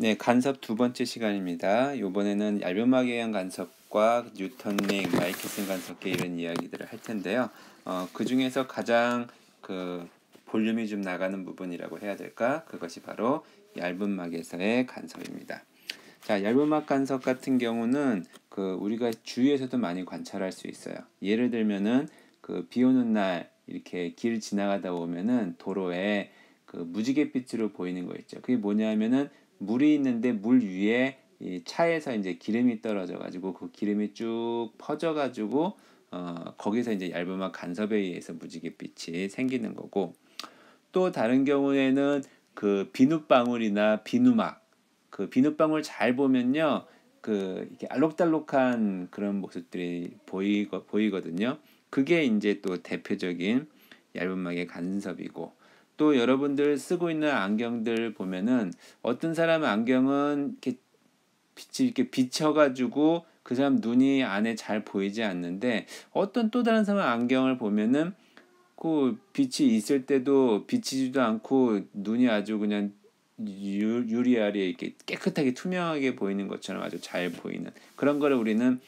네, 간섭 두 번째 시간입니다. 이번에는 얇음막에 의한 간섭과 뉴턴링, 마이케슨 간섭계 이런 이야기들을 할 텐데요. 그 중에서 가장 볼륨이 좀 나가는 부분이라고 해야 될까? 그것이 바로 얇음막에서의 간섭입니다. 자, 얇음막 간섭 같은 경우는 우리가 주위에서도 많이 관찰할 수 있어요. 예를 들면은 비 오는 날 이렇게 길 지나가다 보면은 도로에 무지갯빛으로 보이는 거 있죠. 그게 뭐냐면은 물이 있는데 물 위에 이 차에서 이제 기름이 떨어져 가지고 그 기름이 쭉 퍼져 가지고 거기서 이제 얇음막 간섭에 의해서 무지갯빛이 생기는 거고, 또 다른 경우에는 비눗방울이나 비누막, 비눗방울 잘 보면요, 이렇게 알록달록한 그런 모습들이 보이거든요. 그게 이제 또 대표적인 얇음막의 간섭이고, 또 여러분들 쓰고 있는 안경들 보면은 어떤 사람 안경은 이렇게 빛이 이렇게 비쳐가지고 그 사람 눈이 안에 잘 보이지 않는데, 어떤 또 다른 사람 안경을 보면은 빛이 있을 때도 비치지도 않고 눈이 아주 그냥 유리알이 이렇게 깨끗하게 투명하게 보이는 것처럼 아주 잘 보이는 그런 거를 우리는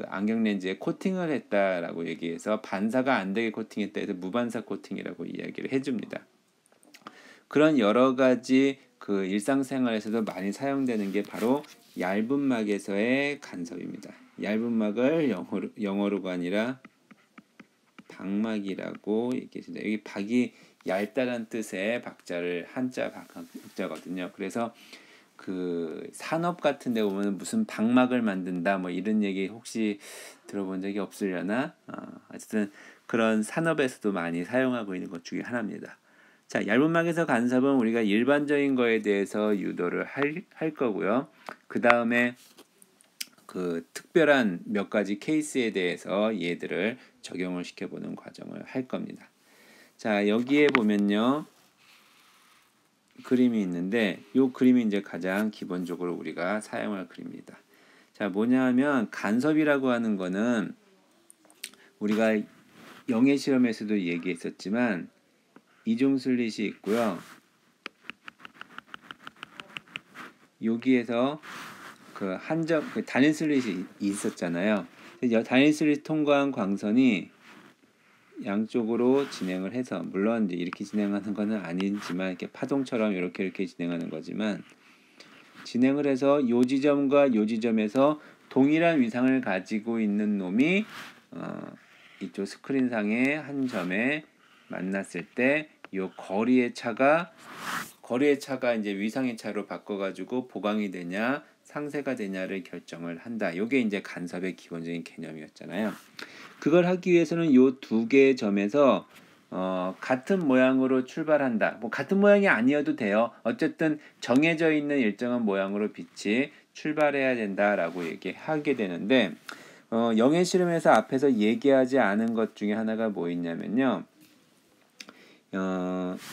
안경 렌즈에 코팅을 했다라고 얘기해서 반사가 안 되게 코팅했다 해서 무반사 코팅이라고 이야기를 해줍니다. 그런 여러 가지 일상생활에서도 많이 사용되는 게 바로 얇음막에서의 간섭입니다. 얇음막을 영어로가 아니라 박막이라고 얘기했습니다. 여기 박이 얇다는 뜻의 박자를 한자 박자거든요. 그래서 산업 같은 데 보면 무슨 박막을 만든다 뭐 이런 얘기 혹시 들어본 적이 없으려나? 어쨌든 그런 산업에서도 많이 사용하고 있는 것 중에 하나입니다. 자, 얇음막에서 간섭은 우리가 일반적인 거에 대해서 유도를 할 거고요. 그 다음에 특별한 몇 가지 케이스에 대해서 얘들을 적용을 시켜보는 과정을 할 겁니다. 자, 여기에 보면요, 그림이 있는데 이 그림이 이제 가장 기본적으로 우리가 사용할 그림입니다. 자, 뭐냐 하면 간섭이라고 하는 거는 우리가 영예 실험에서도 얘기했었지만 이중 슬릿이 있고요. 여기에서 단일 슬릿이 있었잖아요. 단일 슬릿 통과한 광선이 양쪽으로 진행을 해서, 물론 이제 이렇게 진행하는 것은 아니지만 이렇게 파동처럼 이렇게 진행하는 거지만, 진행을 해서 요 지점과 요 지점에서 동일한 위상을 가지고 있는 놈이 이쪽 스크린상의 한 점에 만났을 때 요 거리의 차가 이제 위상의 차로 바꿔가지고 보강이 되냐 상쇄가 되냐를 결정을 한다. 요게 이제 간섭의 기본적인 개념이었잖아요. 그걸 하기 위해서는 요 두 개의 점에서 같은 모양으로 출발한다. 뭐 같은 모양이 아니어도 돼요. 어쨌든 정해져 있는 일정한 모양으로 빛이 출발해야 된다라고 얘기하게 되는데, 영예 실험에서 앞에서 얘기하지 않은 것 중에 하나가 뭐 있냐면요.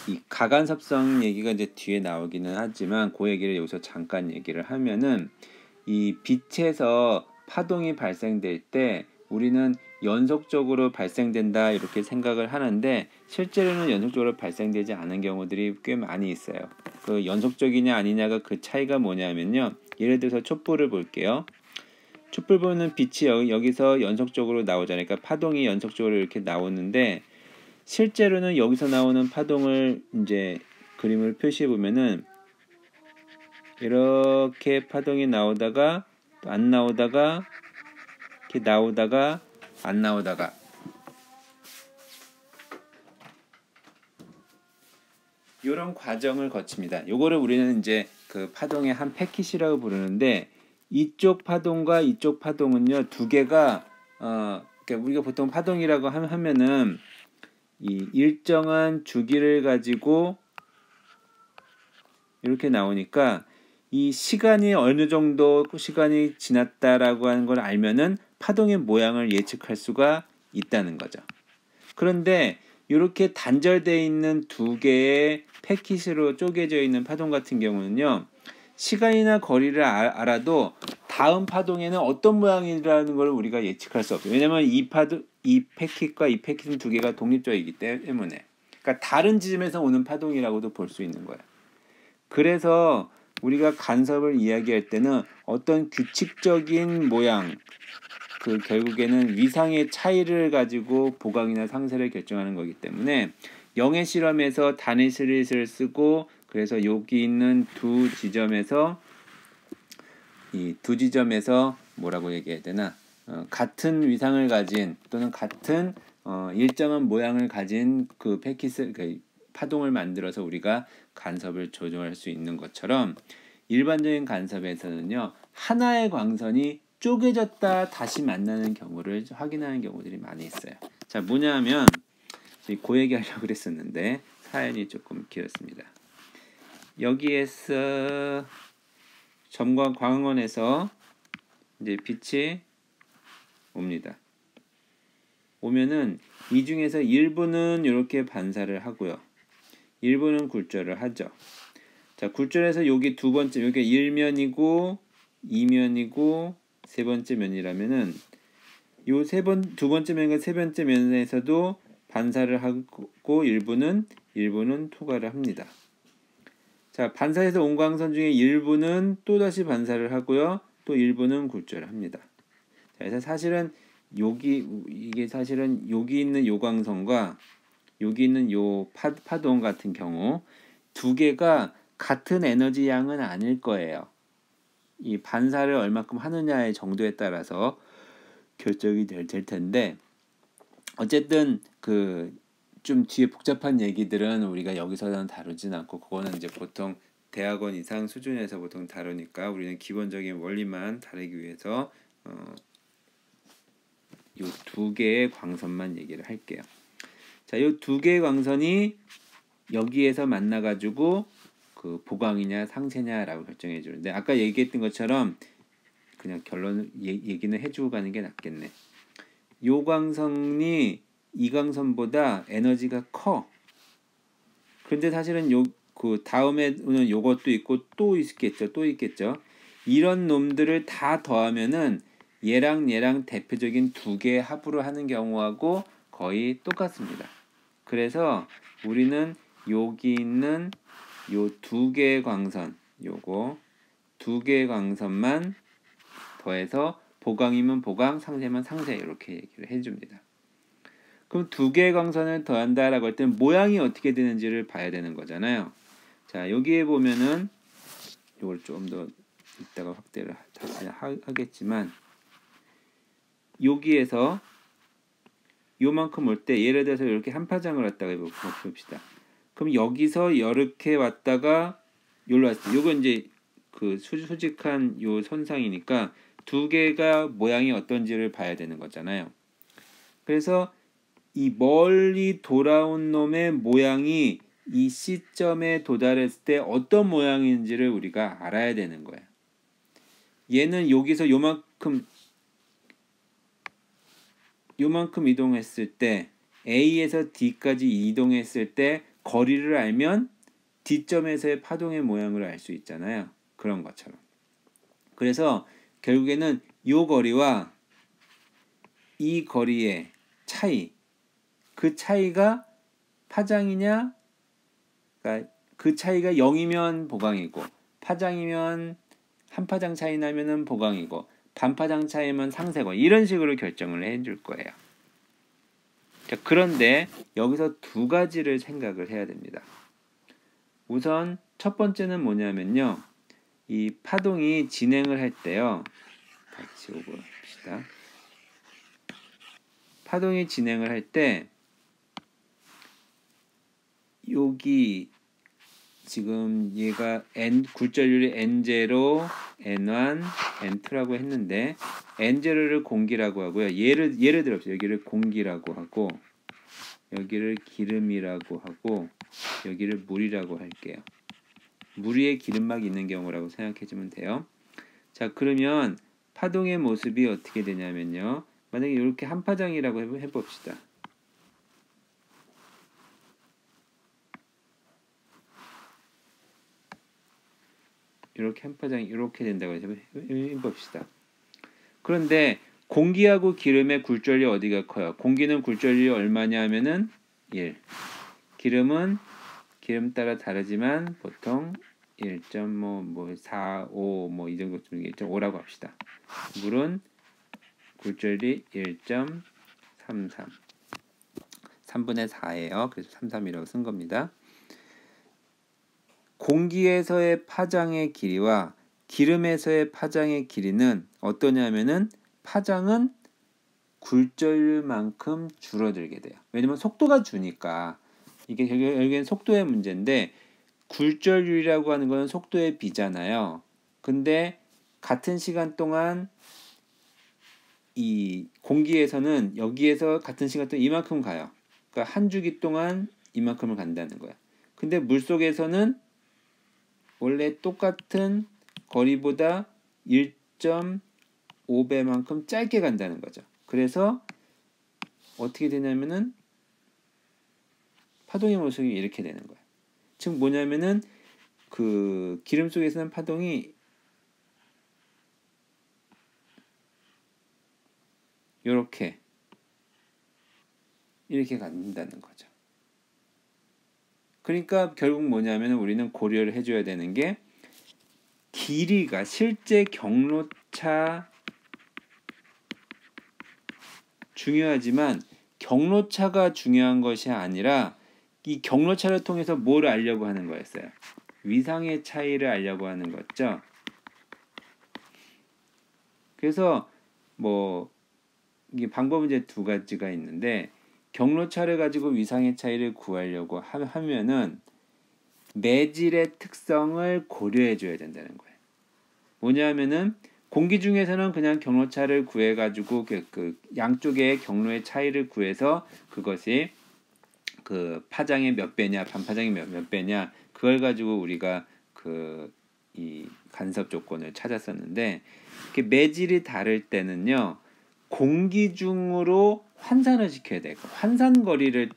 이 가간섭성 얘기가 이제 뒤에 나오기는 하지만 그 얘기를 여기서 잠깐 얘기를 하면은, 이 빛에서 파동이 발생될 때 우리는 연속적으로 발생된다 이렇게 생각을 하는데, 실제로는 연속적으로 발생되지 않은 경우들이 꽤 많이 있어요. 연속적이냐 아니냐가 차이가 뭐냐면요, 예를 들어서 촛불을 볼게요. 촛불 보는 빛이 여기서 연속적으로 나오잖아요. 그러니까 파동이 연속적으로 이렇게 나오는데, 실제로는 여기서 나오는 파동을 이제 그림을 표시해 보면은 이렇게 파동이 나오다가 또 안 나오다가 이렇게 나오다가 안 나오다가, 이런 과정을 거칩니다. 요거를 우리는 이제 파동의 한 패킷이라고 부르는데, 이쪽 파동과 이쪽 파동은요, 두 개가 그러니까 우리가 보통 파동이라고 하면은 이 일정한 주기를 가지고 이렇게 나오니까, 이 시간이 어느 정도 시간이 지났다라고 하는 걸 알면은 파동의 모양을 예측할 수가 있다는 거죠. 그런데 이렇게 단절되어 있는 두 개의 패킷으로 쪼개져 있는 파동 같은 경우는요, 시간이나 거리를 알아도 다음 파동에는 어떤 모양이라는 걸 우리가 예측할 수 없어요. 왜냐하면 이 패킷과 이 패킷은 두 개가 독립적이기 때문에, 그러니까 다른 지점에서 오는 파동이라고도 볼 수 있는 거예요. 그래서 우리가 간섭을 이야기할 때는 어떤 규칙적인 모양, 그 결국에는 위상의 차이를 가지고 보강이나 상세를 결정하는 거기 때문에 영의 실험에서 단의 시릿을 쓰고 그래서 여기 있는 이 두 지점에서 뭐라고 얘기해야 되나 같은 위상을 가진 또는 같은 일정한 모양을 가진 그 파동을 만들어서 우리가 간섭을 조정할 수 있는 것처럼 일반적인 간섭에서는요 하나의 광선이 쪼개졌다 다시 만나는 경우를 확인하는 경우들이 많이 있어요. 자, 뭐냐면 그 얘기 하려고 그랬었는데 사연이 조금 길었습니다. 여기에서 점과 광원에서 이제 빛이 옵니다. 오면은 이 중에서 일부는 이렇게 반사를 하고요. 일부는 굴절을 하죠. 자, 굴절해서 여기 두 번째, 여기 1면이고 2면이고 세 번째 면이라면은 요 두 번째 면과 세 번째 면에서도 반사를 하고 일부는 토과를 합니다. 자, 반사해서 온 광선 중에 일부는 또다시 반사를 하고요. 또 일부는 굴절을 합니다. 자, 그래서 사실은 이게 사실은 여기 있는 요 광선과 여기 있는 요 파동 같은 경우 두 개가 같은 에너지 양은 아닐 거예요. 이 반사를 얼마큼 하느냐의 정도에 따라서 결정이 될 텐데 어쨌든 그 좀 뒤에 복잡한 얘기들은 우리가 여기서는 다루진 않고 그거는 이제 보통 대학원 이상 수준에서 보통 다루니까 우리는 기본적인 원리만 다루기 위해서 요 두 개의 광선만 얘기를 할게요. 자, 요 두 개의 광선이 여기에서 만나가지고 그 보강이냐 상세냐라고 결정해 주는데 아까 얘기했던 것처럼 그냥 결론 얘기는 해주고 가는 게 낫겠네. 요 광선이 이 광선보다 에너지가 커. 그런데 사실은 그 다음에는 요것도 있고 또 있겠죠. 이런 놈들을 다 더하면은 얘랑 대표적인 두 개의 합으로 하는 경우하고 거의 똑같습니다. 그래서 우리는 여기 있는 요 두 개의 광선, 요거 두 개의 광선만 더해서 보강이면 보강, 상세면 상세 이렇게 얘기를 해줍니다. 그럼 두 개의 광선을 더한다라고 할 때는 모양이 어떻게 되는지를 봐야 되는 거잖아요. 자, 여기에 보면은 이걸 좀 더 이따가 확대를 다시 하겠지만 여기에서 요만큼 올 때 예를 들어서 이렇게 한 파장을 갖다가 봅시다. 그럼 여기서 이렇게 왔다가 여기로 왔어요. 요거 이제 그 수직한 요 선상이니까 두 개가 모양이 어떤지를 봐야 되는 거잖아요. 그래서 이 멀리 돌아온 놈의 모양이 이 시점에 도달했을 때 어떤 모양인지를 우리가 알아야 되는 거예요. 얘는 여기서 요만큼 이동했을 때 A에서 D까지 이동했을 때 거리를 알면 D점에서의 파동의 모양을 알 수 있잖아요. 그런 것처럼. 그래서 결국에는 요 거리와 이 거리의 차이, 그 차이가 파장이냐, 그러니까 그 차이가 0이면 보강이고 파장이면 한 파장 차이 나면은 보강이고 반파장 차이면 상세고 이런 식으로 결정을 해줄 거예요. 자, 그런데 여기서 두 가지를 생각을 해야 됩니다. 우선 첫 번째는 뭐냐면요. 이 파동이 진행을 할 때요. 같이 봅시다. 파동이 진행을 할 때 여기 지금 얘가 굴절률이 N0, N1, N2라고 했는데 N0를 공기라고 하고요. 예를 들어서 여기를 공기라고 하고 여기를 기름이라고 하고 여기를 물이라고 할게요. 물 위에 기름막 있는 경우라고 생각해주면 돼요. 자, 그러면 파동의 모습이 어떻게 되냐면요. 만약에 이렇게 한 파장이라고 해봅시다. 이렇게 한 파장이 이렇게 된다고 해봅시다. 그런데 공기하고 기름의 굴절이 어디가 커요? 공기는 굴절이 얼마냐 하면은 1. 기름은 기름 따라 다르지만 보통 1.45 이 정도 되는 게 1.5라고 합시다. 물은 굴절율이 1.33 3분의 4예요. 그래서 33이라고 쓴 겁니다. 공기에서의 파장의 길이와 기름에서의 파장의 길이는 어떠냐면은 파장은 굴절율만큼 줄어들게 돼요. 왜냐면 속도가 주니까 이게 결국엔 속도의 문제인데 굴절율이라고 하는 거는 속도의 비잖아요. 근데 같은 시간 동안 이 공기에서는 여기에서 같은 시간 동안 이만큼 가요. 그러니까 한 주기 동안 이만큼을 간다는 거야. 근데 물속에서는 원래 똑같은 거리보다 1.5배만큼 짧게 간다는 거죠. 그래서 어떻게 되냐면은 파동의 모습이 이렇게 되는 거예요. 즉 뭐냐면은 그 기름 속에서는 파동이 이렇게 간다는 거죠. 그러니까 결국 뭐냐면 우리는 고려를 해줘야 되는 게 길이가 실제 경로차 중요하지만 경로차가 중요한 것이 아니라 이 경로차를 통해서 뭘 알려고 하는 거였어요. 위상의 차이를 알려고 하는 거죠. 그래서 뭐 이게 방법은 이제 두 가지가 있는데 경로차를 가지고 위상의 차이를 구하려고 하면은 매질의 특성을 고려해 줘야 된다는 거예요. 뭐냐면은 공기 중에서는 그냥 경로차를 구해 가지고 그 양쪽의 경로의 차이를 구해서 그것이 그 파장의 몇 배냐 반파장의 몇 배냐 그걸 가지고 우리가 그 이 간섭 조건을 찾았었는데 매질이 다를 때는요 공기 중으로 환산을 시켜야 돼요. 환산 거리를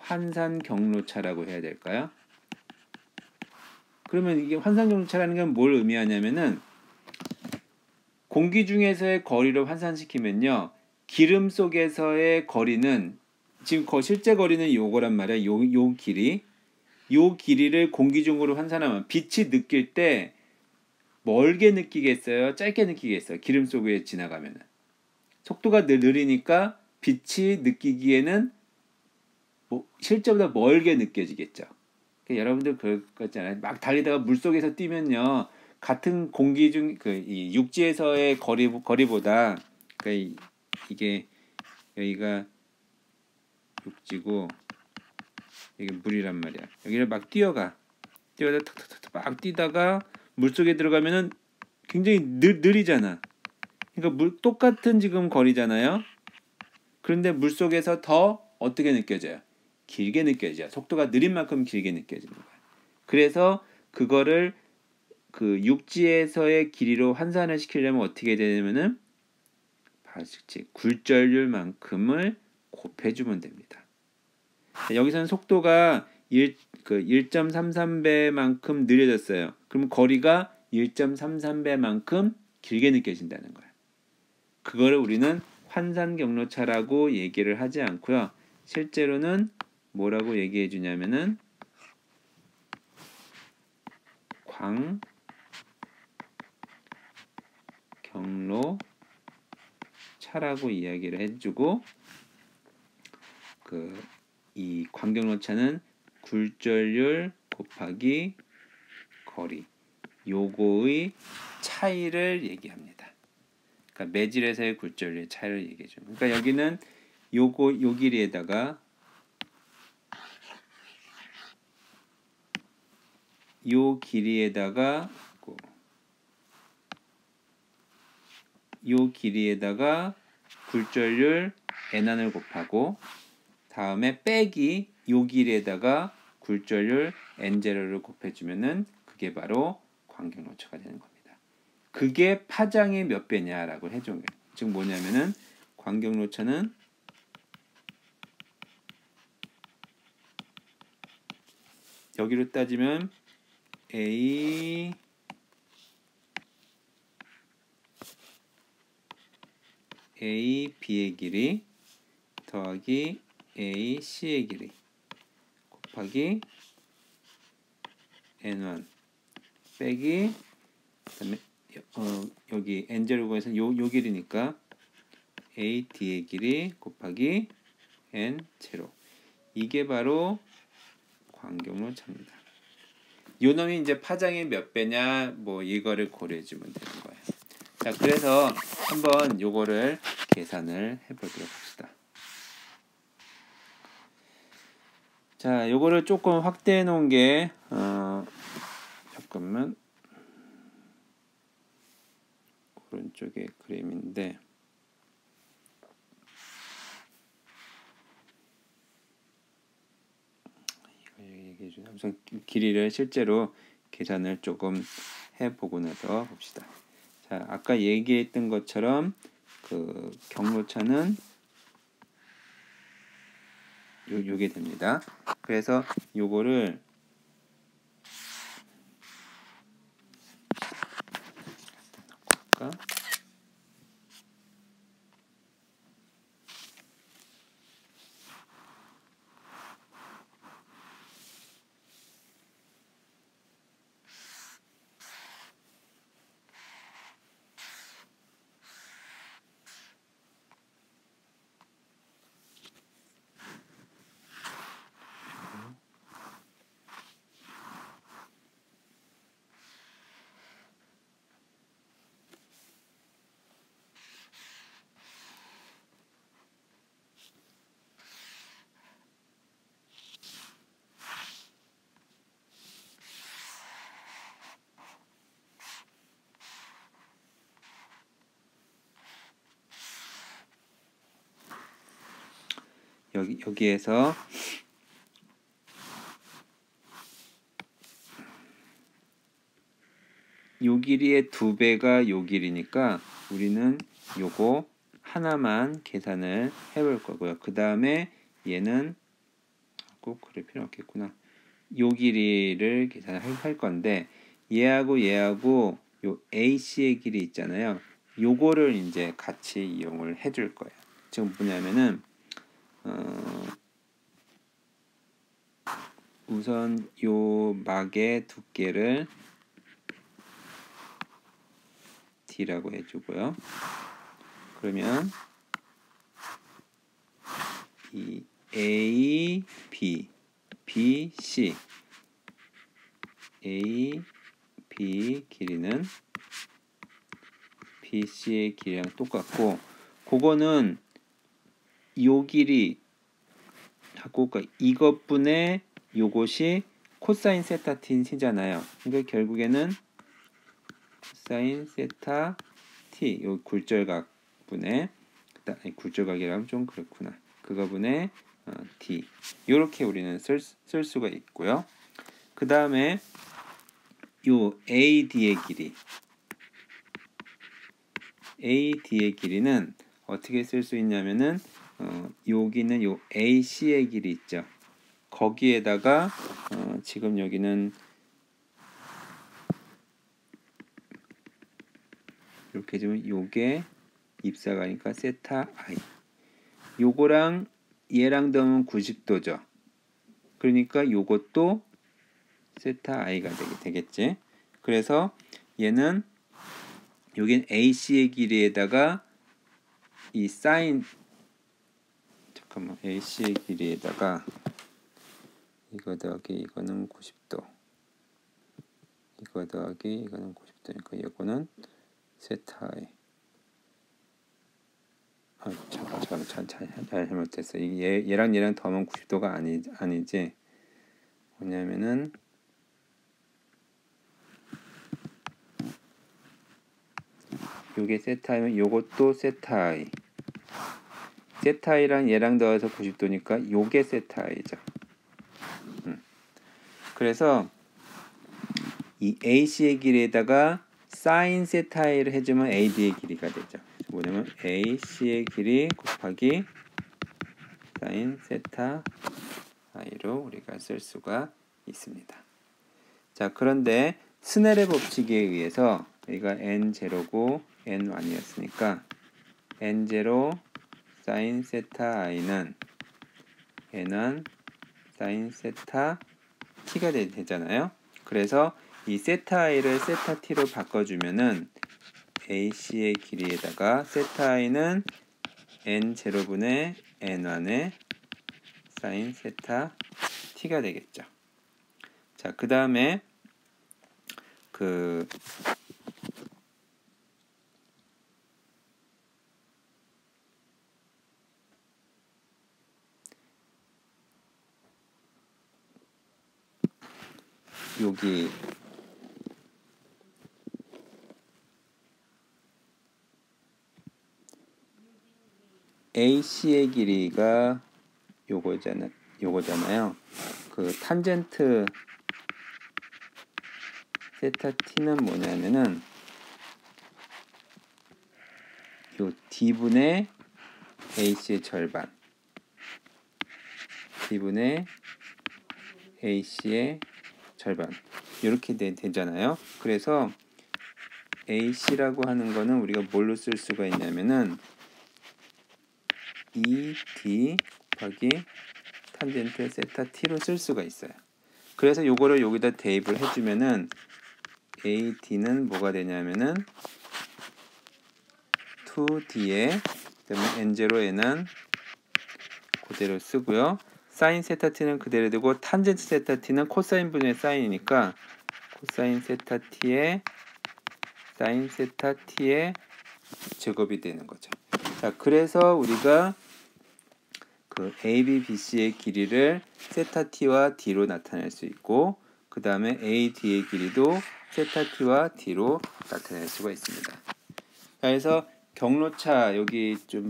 환산 경로차라고 해야 될까요? 그러면 이게 환산 경로차라는 건 뭘 의미하냐면은 공기 중에서의 거리를 환산시키면요 기름 속에서의 거리는 지금 실제 거리는 요거란 말이야. 요 길이를 공기 중으로 환산하면 빛이 느낄 때 멀게 느끼겠어요? 짧게 느끼겠어요? 기름 속에 지나가면은 속도가 느리니까 빛이 느끼기에는 실제보다 멀게 느껴지겠죠. 그러니까 여러분들 그럴 거 있잖아요. 막 달리다가 물 속에서 뛰면요, 같은 공기 중 이 육지에서의 거리보다 이게 여기가 육지고 이게 물이란 말이야. 여기를 막 뛰어다 탁탁탁 막 뛰다가 물 속에 들어가면은 굉장히 느리잖아. 그러니까 똑같은 지금 거리잖아요. 그런데 물 속에서 더 어떻게 느껴져요? 길게 느껴져요. 속도가 느린 만큼 길게 느껴지는 거예요. 그래서 그거를 그 육지에서의 길이로 환산을 시키려면 어떻게 되냐면은 굴절률만큼을 곱해주면 됩니다. 여기서는 속도가 1.33배만큼 느려졌어요. 그럼 거리가 1.33배만큼 길게 느껴진다는 거예요. 그거를 우리는 환산 경로차라고 얘기를 하지 않고요. 실제로는 뭐라고 얘기해 주냐면은 광 경로차라고 이야기를 해주고 이 광경로차는 굴절률 곱하기 거리 요거의 차이를 얘기합니다. 그러니까 매질에서의 굴절률의 차이를 얘기해 줍니다. 그러니까 여기는 요 길이에다가 요 길이에다가 굴절률 n안을 곱하고 다음에 빼기 요 길이에다가 굴절률 n0를 곱해주면은 그게 바로 광경로차가 되는 겁니다. 그게 파장의 몇 배냐라고 해준 거예요. 즉 뭐냐면은 광경로차는 여기로 따지면 A B의 길이 더하기 A C의 길이 곱하기 n1 빼기 그다음에 여기 n0에서 요 길이니까 AD의 길이 곱하기 n0. 이게 바로 광경로 차입니다. 요 놈이 이제 파장이 몇 배냐 뭐 이거를 고려해 주면 되는 거예요. 자, 그래서 한번 요거를 계산을 해 보도록 합시다. 자, 요거를 조금 확대해 놓은 게 잠깐만, 오른쪽에 그림인데 이거 얘기해 주세요. 우선 길이를 실제로 계산을 조금 해 보고 나서 봅시다. 자, 아까 얘기했던 것처럼 그 경로차는 요게 됩니다. 그래서 요거를 갖다 놓고 할까? 여기에서 요 길이의 2배가 요 길이니까 우리는 요거 하나만 계산을 해볼 거고요. 그 다음에 얘는 꼭 그럴 필요 없겠구나. 요 길이를 계산을 할 건데 얘하고 얘하고 요 AC의 길이 있잖아요. 요거를 이제 같이 이용을 해줄 거예요. 지금 뭐냐면은 우선 요 막의 두께를 D라고 해주고요. 그러면 이 A, B, B, C, A, B 길이는 B, C의 길이랑 똑같고, 그거는 요 길이 하고 이것분의 요것이 코사인 세타 t잖아요. 그러니까 결국에는 코사인 세타 t 요 굴절각분의, 아니 굴절각이라면 좀 그렇구나. 그거분의 t, 요렇게 우리는 쓸 수가 있고요. 그 다음에 요 AD의 길이, AD의 길이는 어떻게 쓸 수 있냐면은 여기는 요 AC의 길이 있죠. 거기에다가 지금 여기는 이렇게 해주면 요게 입사가니까 세타 i, 요거랑 얘랑 더하면 90도죠. 그러니까 요것도 세타 i가 되겠지. 그래서 얘는 여긴 AC의 길이에다가 이 사인, 잠깐만, AC의 길이에다가 이거 더하기 이거는 90도, 이거 더하기 이거는 90도니까 이거는 세타 i. 잠깐 잘못했어. 이게 얘랑 더하면 90도가 아니지. 뭐냐면은 요게 세타이면 요것도 세타이. 세타이랑 얘랑 더해서 90도니까 요게 세타이죠. 그래서 이 AC의 길이에다가 사인 세타이를 해주면 AD의 길이가 되죠. 뭐냐면 AC의 길이 곱하기 사인 세타 i로 우리가 쓸 수가 있습니다. 자, 그런데 스넬의 법칙에 의해서 여기가 n0고 n1이었으니까 n0 사인 세타 i는 n1 사인 세타 t가 되잖아요. 그래서 이 세타 i를 세타 t로 바꿔주면은 AC의 길이에다가 세타 i는 n0분의 n1의 사인 세타 t가 되겠죠. 자, 그 다음에 여기 AC의 길이가 요거잖아요. 그 탄젠트 세타 t는 뭐냐면은 요 d분의 AC의 절반, d분의 AC의 절반 이렇게 되잖아요. 그래서 AC라고 하는 거는 우리가 뭘로 쓸 수가 있냐면은 ED 곱하기 탄젠트 세타 t로 쓸 수가 있어요. 그래서 요거를 여기다 대입을 해주면은 AD는 뭐가 되냐면은 2D에 그다음에 N0 N은 그대로 쓰고요. 사인 세타 t는 그대로 되고 탄젠트 세타 t는 코사인 분의 사인이니까 코사인 세타 t의 사인 세타 t의 제곱이 되는 거죠. 자, 그래서 우리가 그 AB, BC의 길이를 세타 t와 d로 나타낼 수 있고 그 다음에 AD의 길이도 세타 t와 d로 나타낼 수가 있습니다. 자, 그래서 경로차 여기 좀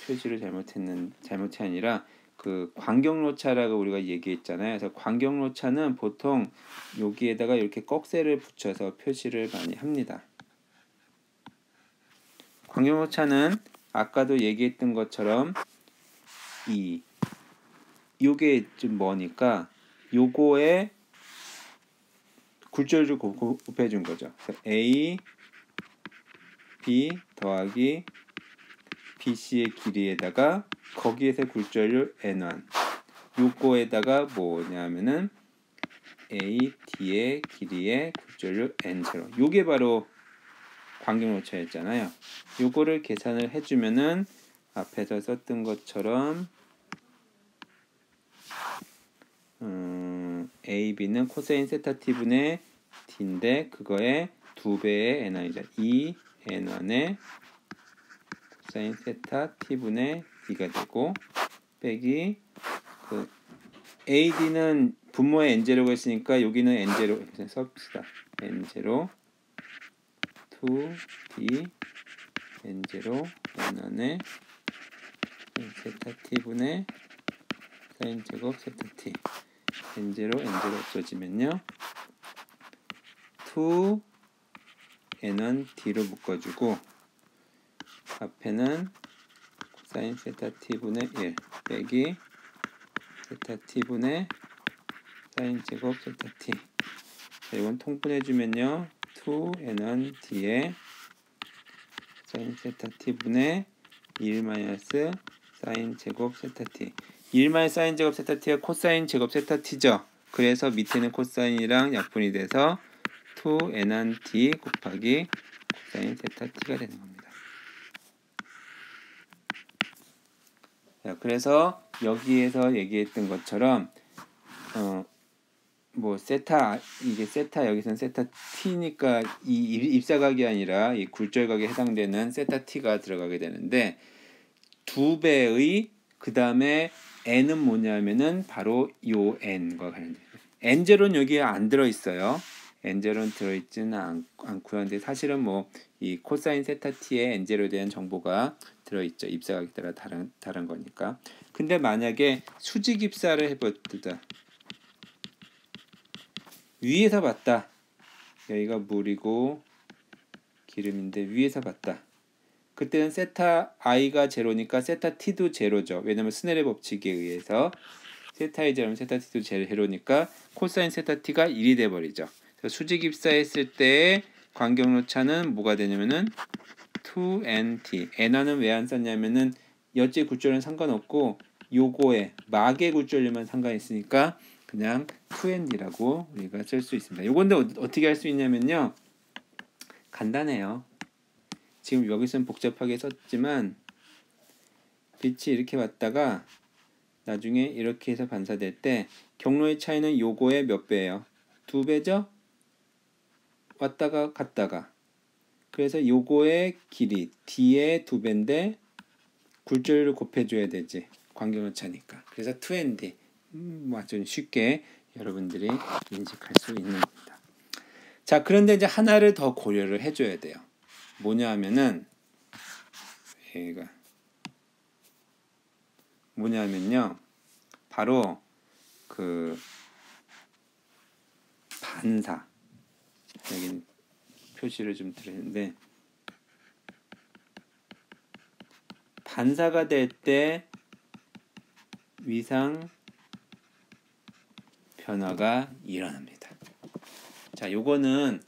표시를 잘못이 아니라 그 광경로차라고 우리가 얘기했잖아요. 그래서 광경로차는 보통 여기에다가 이렇게 꺽쇠를 붙여서 표시를 많이 합니다. 광경로차는 아까도 얘기했던 것처럼 요게 좀 머니까 요거에 굴절을 곱해준 거죠. A, B 더하기 BC의 길이에다가 거기에서 굴절률 N1 요거에다가 뭐냐면은 AD의 길이의 굴절률 N0 요게 바로 광경오차였잖아요. 요거를 계산을 해주면은 앞에서 썼던 것처럼 AB는 코사인 세타 t분의 d인데 그거의 2배의 N1이죠. 2 N1의 코사인 세타 t분의 d가 되고 빼기 그 AD는 분모에 N0가 있으니까 여기는 N0 써봅시다. N0 2D N0 N1의 세타 t분의 사인 제곱 세타 t N0 N0 없어지면요 2 N1 D로 묶어주고 앞에는 코사인 세타 T분의 1 빼기 세타 T분의 사인 제곱 세타 T 자, 이건 통분해주면요 2 N1 D에 사인 세타 T분의 1 마이너스 사인 제곱 세타 T 1 마이너스 사인 제곱 세타 T가 코사인 제곱 세타 T죠. 그래서 밑에는 코사인이랑 약분이 돼서 2 N1 D 곱하기 코사인 세타 T가 되는 겁니다. 자, 그래서 여기에서 얘기했던 것처럼 뭐 세타 이게 세타 여기서는 세타 t니까 이 입사각이 아니라 이 굴절각에 해당되는 세타 t가 들어가게 되는데 2배의 그 다음에 n은 뭐냐면은 바로 요 n과 관련돼요. n0는 여기에 안 들어있어요. n0는 들어있지는 않고요. 근데 사실은 뭐 이 코사인 세타 t에 n0에 대한 정보가 들어있죠. 입사각에 따라 다른 거니까. 근데 만약에 수직 입사를 해보자. 위에서 봤다. 여기가 물이고 기름인데 위에서 봤다. 그때는 세타 i가 제로니까 세타 t도 제로죠. 왜냐면 스넬의 법칙에 의해서 세타 i 제로면 세타 t도 제로니까 코사인 세타 t가 1이 돼버리죠. 수직 입사했을 때의 광경로차는 뭐가 되냐면은 2nt n화는 왜 안 썼냐면은 여지 굴절은 상관없고 요거에 막의 굴절률만 상관있으니까 그냥 2nd라고 우리가 쓸 수 있습니다. 요건데 어떻게 할 수 있냐면요. 간단해요. 지금 여기서는 복잡하게 썼지만 빛이 이렇게 왔다가 나중에 이렇게 해서 반사될 때 경로의 차이는 요거의 몇 배예요? 2배죠? 왔다가 갔다가. 그래서 요거의 길이 D의 2배인데 굴절율을 곱해줘야 되지. 광경오차니까. 그래서 2nd. 아주 쉽게 여러분들이 인식할 수 있는 겁니다. 자, 그런데 이제 하나를 더 고려를 해줘야 돼요. 뭐냐 하면은 얘가 뭐냐면요. 바로 그 반사. 여기 표시를 좀 드렸는데 반사가 될 때 위상 변화가 일어납니다. 자, 요거는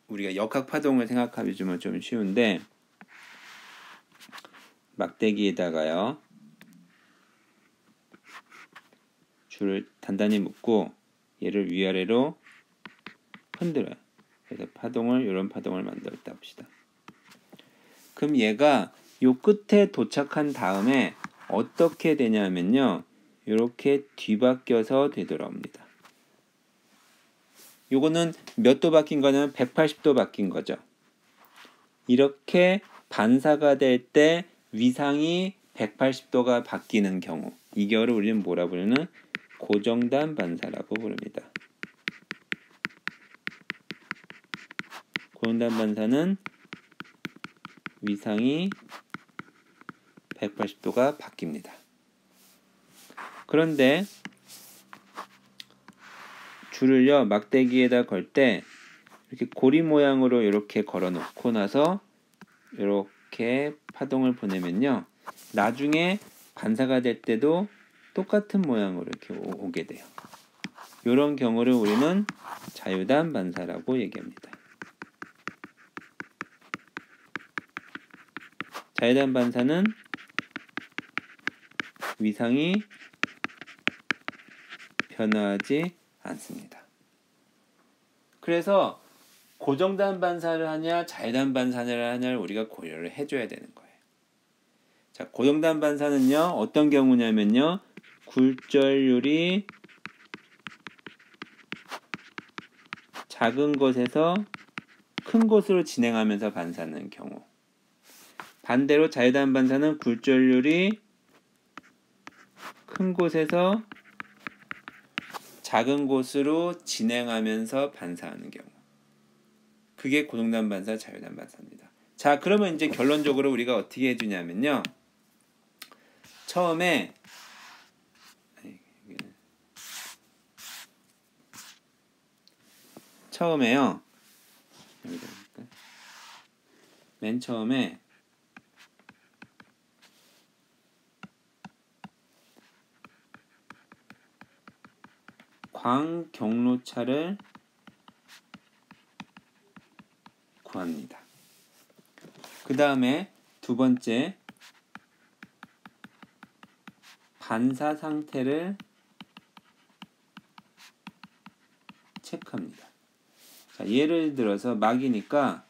우리가 역학 파동을 생각하면 좀 쉬운데 막대기에다가요. 줄을 단단히 묶고 얘를 위아래로 흔들어요. 그래서 이런 파동을 만들었다 봅시다. 그럼 얘가 요 끝에 도착한 다음에 어떻게 되냐면요. 이렇게 뒤바뀌어서 되돌아옵니다. 요거는 몇 도 바뀐 거냐면 180도 바뀐 거죠. 이렇게 반사가 될 때 위상이 180도가 바뀌는 경우, 이 경우를 우리는 뭐라 부르는 고정단 반사라고 부릅니다. 고정단 반사는 위상이 180도가 바뀝니다. 그런데 줄을요 막대기에다 걸 때 이렇게 고리 모양으로 이렇게 걸어 놓고 나서 이렇게 파동을 보내면요 나중에 반사가 될 때도 똑같은 모양으로 이렇게 오게 돼요. 이런 경우를 우리는 자유단 반사라고 얘기합니다. 자유단 반사는 위상이 변화하지 않습니다. 그래서 고정단 반사를 하냐 자유단 반사를 하냐를 우리가 고려를 해줘야 되는 거예요. 자, 고정단 반사는요 어떤 경우냐면요 굴절율이 작은 곳에서 큰 곳으로 진행하면서 반사하는 경우. 반대로 자유단 반사는 굴절율이 큰 곳에서 작은 곳으로 진행하면서 반사하는 경우. 그게 고정단 반사, 자유단 반사입니다. 자, 그러면 이제 결론적으로 우리가 어떻게 해주냐면요. 처음에요. 맨 처음에 광경로차를 구합니다. 그 다음에 두 번째 반사 상태를 체크합니다. 자, 예를 들어서 막이니까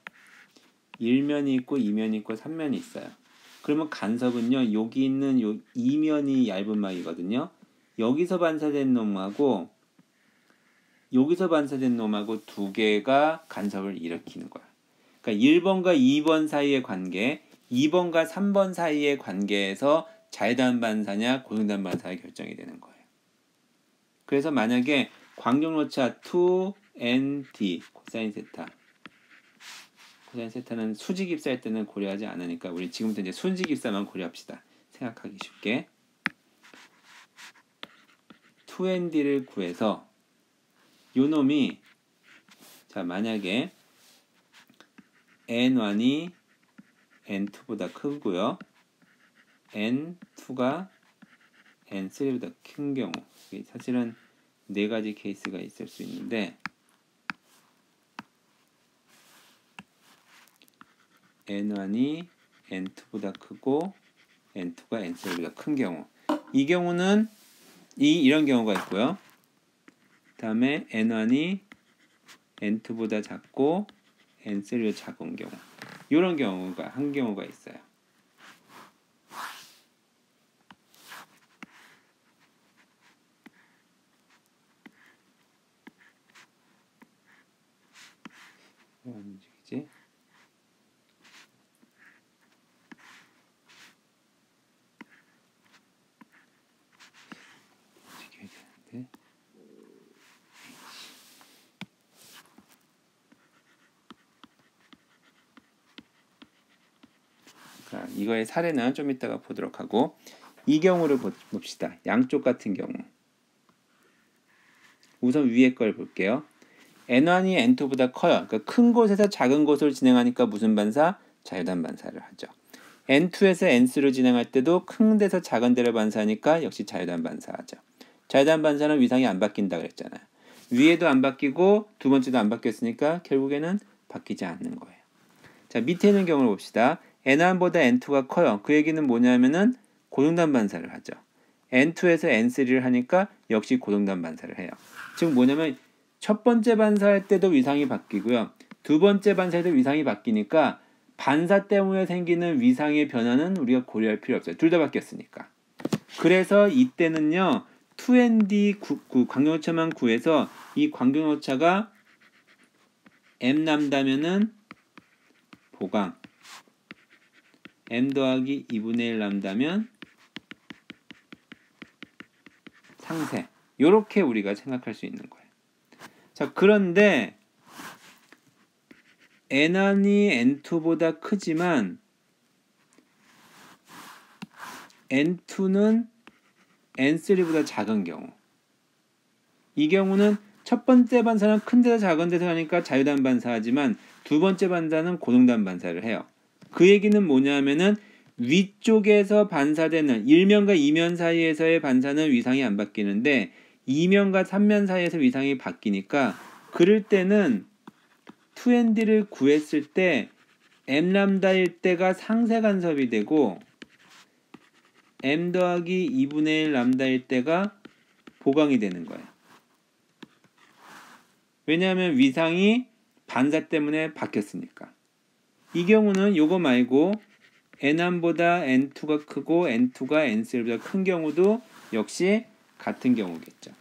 1면이 있고 2면이 있고 3면이 있어요. 그러면 간섭은요. 여기 있는 요 2면이 얇은 막이거든요. 여기서 반사된 놈하고 여기서 반사된 놈하고 두 개가 간섭을 일으키는 거야. 그러니까 1번과 2번 사이의 관계, 2번과 3번 사이의 관계에서 자유단 반사냐 고정단 반사가 결정이 되는 거예요. 그래서 만약에 광경로차 2ND 코사인 세타 코사인 세타는 수직입사일 때는 고려하지 않으니까 우리 지금부터 이제 수직입사만 고려합시다. 생각하기 쉽게 2ND를 구해서 요 놈이 자 만약에 N1이 N2보다 크고요. N2가 N3보다 큰 경우 사실은 네 가지 케이스가 있을 수 있는데 N1이 N2보다 크고 N2가 N3보다 큰 경우 이 경우는 이런 경우가 있고요. 다음에 N1이 N2보다 작고 N3보다 작은 경우. 이런 경우가 한 경우가 있어요. 움직이지? 움직여야 되는데. 자, 이거의 사례는 좀 이따가 보도록 하고, 이 경우를 봅시다. 양쪽 같은 경우. 우선 위에 걸 볼게요. N1이 N2보다 커요. 그러니까 큰 곳에서 작은 곳을 진행하니까 무슨 반사? 자유단 반사를 하죠. N2에서 N3로 진행할 때도 큰 데서 작은 데를 반사하니까 역시 자유단 반사하죠. 자유단 반사는 위상이 안 바뀐다 그랬잖아요. 위에도 안 바뀌고 두 번째도 안 바뀌었으니까 결국에는 바뀌지 않는 거예요. 자, 밑에 있는 경우를 봅시다. N1보다 N2가 커요. 그 얘기는 뭐냐면은 고동단 반사를 하죠. N2에서 N3를 하니까 역시 고동단 반사를 해요. 즉 뭐냐면 첫 번째 반사할 때도 위상이 바뀌고요. 두 번째 반사할 때 위상이 바뀌니까 반사 때문에 생기는 위상의 변화는 우리가 고려할 필요 없어요. 둘 다 바뀌었으니까. 그래서 이때는요. 2ND 광경오차만 구해서 이 광경오차가 M 람다면은 보강, M 더하기 2분의 1 람다면 상세. 요렇게 우리가 생각할 수 있는 거예요. 자, 그런데 N1이 N2보다 크지만 N2는 N3보다 작은 경우. 이 경우는 첫 번째 반사는 큰 데서 작은 데서 하니까 자유단 반사하지만 두 번째 반사는 고동단 반사를 해요. 그 얘기는 뭐냐면은 위쪽에서 반사되는 1면과 2면 사이에서의 반사는 위상이 안 바뀌는데 2면과 3면 사이에서 위상이 바뀌니까 그럴 때는 2ND를 구했을 때 M 람다일 때가 상세 간섭이 되고 M 더하기 2분의 1 람다일 때가 보강이 되는 거예요. 왜냐하면 위상이 반사 때문에 바뀌었으니까. 이 경우는 요거 말고 N1보다 N2가 크고 N2가 N3보다 큰 경우도 역시 같은 경우겠죠.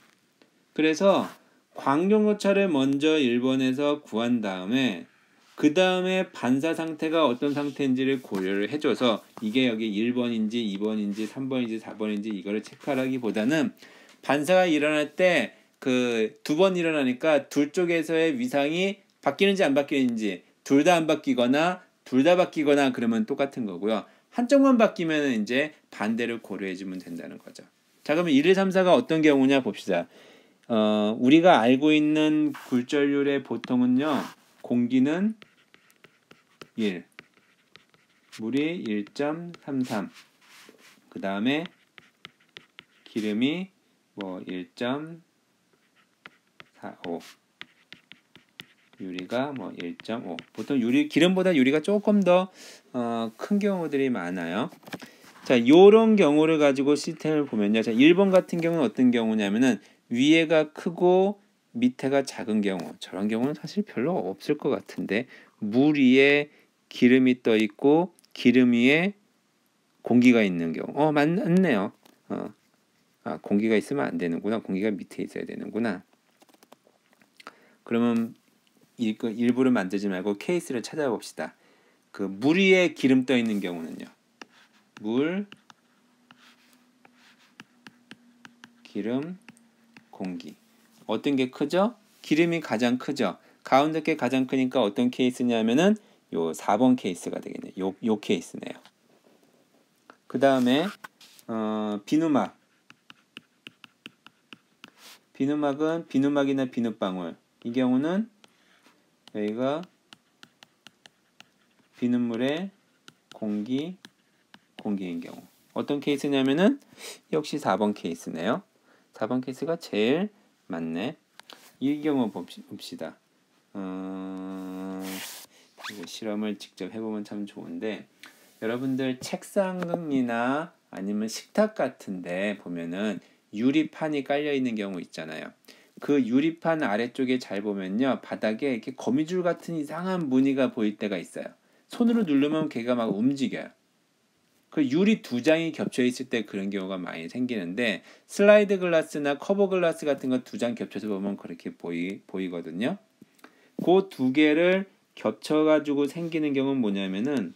그래서 광경오차를 먼저 1번에서 구한 다음에 그 다음에 반사 상태가 어떤 상태인지를 고려를 해줘서 이게 여기 1번인지 2번인지 3번인지 4번인지 이거를 체크하기보다는 반사가 일어날 때 그 두 번 일어나니까 둘 쪽에서의 위상이 바뀌는지 안 바뀌는지 둘 다 안 바뀌거나 둘 다 바뀌거나 그러면 똑같은 거고요. 한쪽만 바뀌면 이제 반대를 고려해주면 된다는 거죠. 자, 그러면 1, 2, 3, 4가 어떤 경우냐 봅시다. 우리가 알고 있는 굴절률의 보통은요. 공기는 1, 물이 1.33, 그 다음에 기름이 뭐 1.45, 유리가 뭐 1.5. 보통 기름보다 유리가 조금 더 큰 경우들이 많아요. 자, 요런 경우를 가지고 시스템을 보면요. 자, 1번 같은 경우는 어떤 경우냐면은 위에가 크고 밑에가 작은 경우. 저런 경우는 사실 별로 없을 것 같은데 물 위에 기름이 떠 있고 기름 위에 공기가 있는 경우. 맞네요. 공기가 있으면 안 되는구나. 공기가 밑에 있어야 되는구나. 그러면 일부를 만들지 말고 케이스를 찾아봅시다. 그 물 위에 기름 떠 있는 경우는요. 물, 기름, 공기. 어떤 게 크죠? 기름이 가장 크죠. 가운데 게 가장 크니까 어떤 케이스냐면은 요 4번 케이스가 되겠네요. 요 케이스네요. 그 다음에 비누막. 비누막은 비누막이나 비눗방울. 이 경우는 여기가 비눗물에 공기인 경우. 어떤 케이스냐면은 역시 4번 케이스네요. 4번 케이스가 제일 많네. 이 경우 봅시다. 이거 실험을 직접 해보면 참 좋은데 여러분들 책상이나 아니면 식탁 같은데 보면은 유리판이 깔려 있는 경우 있잖아요. 그 유리판 아래쪽에 잘 보면요, 바닥에 이렇게 거미줄 같은 이상한 무늬가 보일 때가 있어요. 손으로 누르면 걔가 막 움직여요. 그 유리 두 장이 겹쳐 있을 때 그런 경우가 많이 생기는데, 슬라이드 글라스나 커버 글라스 같은 거 두 장 겹쳐서 보면 그렇게 보이거든요. 그 두 개를 겹쳐가지고 생기는 경우는 뭐냐면은,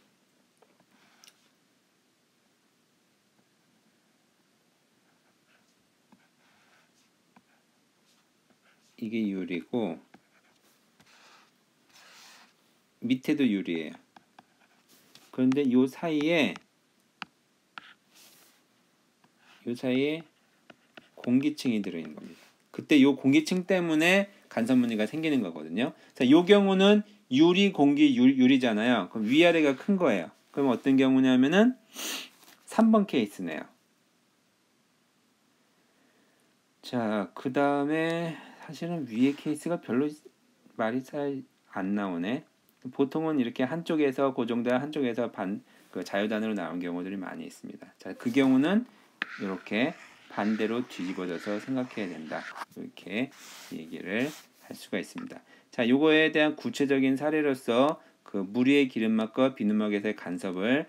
이게 유리고 밑에도 유리예요. 그런데 요 사이에 공기층이 들어있는 겁니다. 그때 요 공기층 때문에 간섭 무늬가 생기는 거거든요. 자, 요 경우는 유리 공기 유리잖아요. 그럼 위아래가 큰 거예요. 그럼 어떤 경우냐면은 3번 케이스네요. 자, 그 다음에 사실은 위에 케이스가 별로 말이 잘 안 나오네. 보통은 이렇게 한쪽에서 고정된 한쪽에서 그 자유단으로 나온 경우들이 많이 있습니다. 자, 그 경우는 이렇게 반대로 뒤집어져서 생각해야 된다. 이렇게 얘기를 할 수가 있습니다. 자, 요거에 대한 구체적인 사례로서 그 무리의 기름막과 비누막에서의 간섭을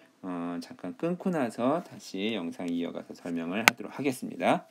잠깐 끊고 나서 다시 영상 이어가서 설명을 하도록 하겠습니다.